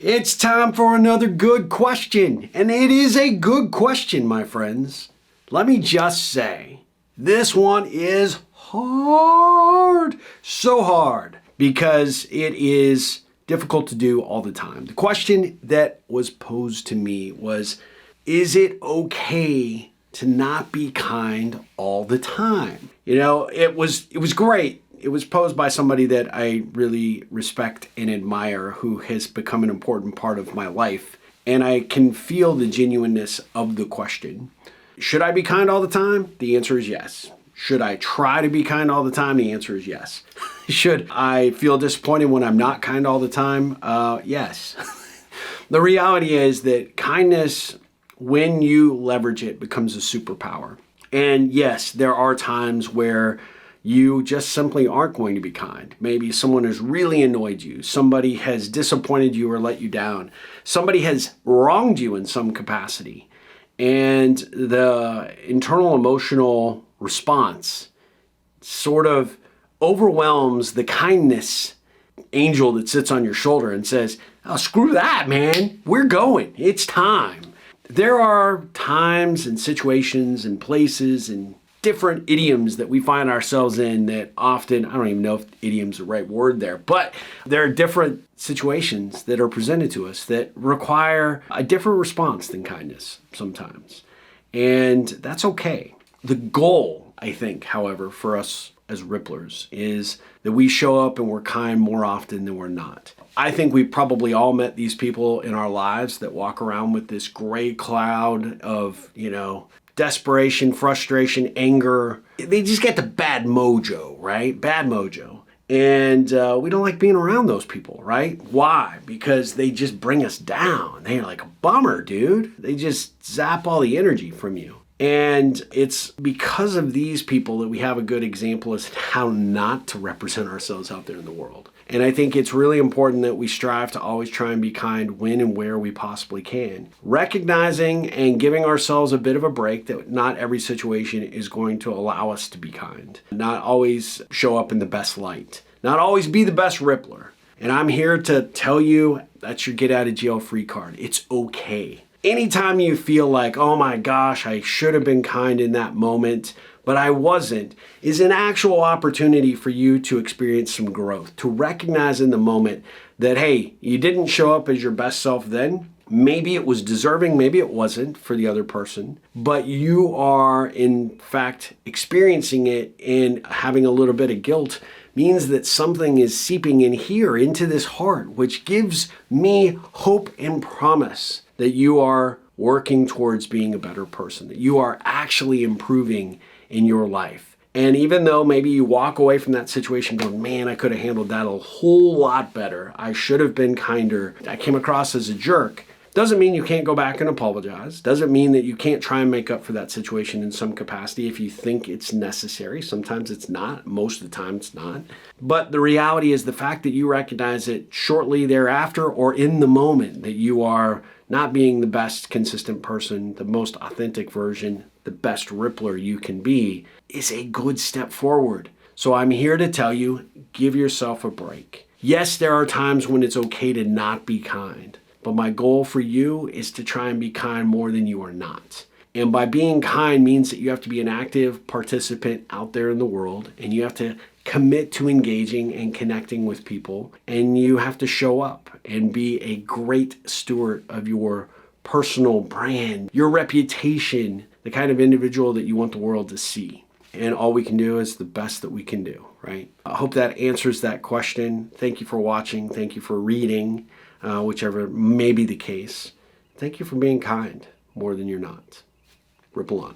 It's time for another good question. And it is a good question, my friends. Let me just say, this one is hard. So hard because it is difficult to do all the time. The question that was posed to me was, is it okay to not be kind all the time? You know, it was great. It was posed by somebody that I really respect and admire, who has become an important part of my life. And I can feel the genuineness of the question. Should I be kind all the time? The answer is yes. Should I try to be kind all the time? The answer is yes. Should I feel disappointed when I'm not kind all the time? Yes. The reality is that kindness, when you leverage it, becomes a superpower. And yes, there are times where you just simply aren't going to be kind. Maybe someone has really annoyed you. Somebody has disappointed you or let you down. Somebody has wronged you in some capacity. And the internal emotional response sort of overwhelms the kindness angel that sits on your shoulder and says, oh, screw that, man. We're going. It's time. There are times and situations and places and different idioms that we find ourselves in that often, I don't even know if idiom's the right word there, but there are different situations that are presented to us that require a different response than kindness sometimes. And that's okay. The goal, I think, however, for us as Ripplers is that we show up and we're kind more often than we're not. I think we've probably all met these people in our lives that walk around with this gray cloud of, desperation, frustration, anger. They just get the bad mojo, right? Bad mojo. And we don't like being around those people, right? Why? Because they just bring us down. They're like a bummer, dude. They just zap all the energy from you. And it's because of these people that we have a good example as to how not to represent ourselves out there in the world. And I think it's really important that we strive to always try and be kind when and where we possibly can. Recognizing and giving ourselves a bit of a break that not every situation is going to allow us to be kind. Not always show up in the best light. Not always be the best Rippler. And I'm here to tell you that's your get out of jail free card. It's okay. Anytime you feel like, oh my gosh, I should have been kind in that moment, but I wasn't, is an actual opportunity for you to experience some growth, to recognize in the moment that, hey, you didn't show up as your best self then. Maybe it was deserving, maybe it wasn't for the other person, but you are in fact experiencing it, and having a little bit of guilt means that something is seeping in here into this heart, which gives me hope and promise that you are working towards being a better person, that you are actually improving in your life. And even though maybe you walk away from that situation going, man, I could have handled that a whole lot better. I should have been kinder. I came across as a jerk. Doesn't mean you can't go back and apologize. Doesn't mean that you can't try and make up for that situation in some capacity if you think it's necessary. Sometimes it's not. Most of the time it's not. But the reality is the fact that you recognize it shortly thereafter or in the moment that you are not being the best consistent person, the most authentic version, the best Rippler you can be, is a good step forward. So I'm here to tell you, give yourself a break. Yes, there are times when it's okay to not be kind. But my goal for you is to try and be kind more than you are not. And by being kind means that you have to be an active participant out there in the world, and you have to commit to engaging and connecting with people, and you have to show up and be a great steward of your personal brand, your reputation, the kind of individual that you want the world to see. And all we can do is the best that we can do, right? I hope that answers that question. Thank you for watching. Thank you for reading. Whichever may be the case. Thank you for being kind more than you're not. Ripple on.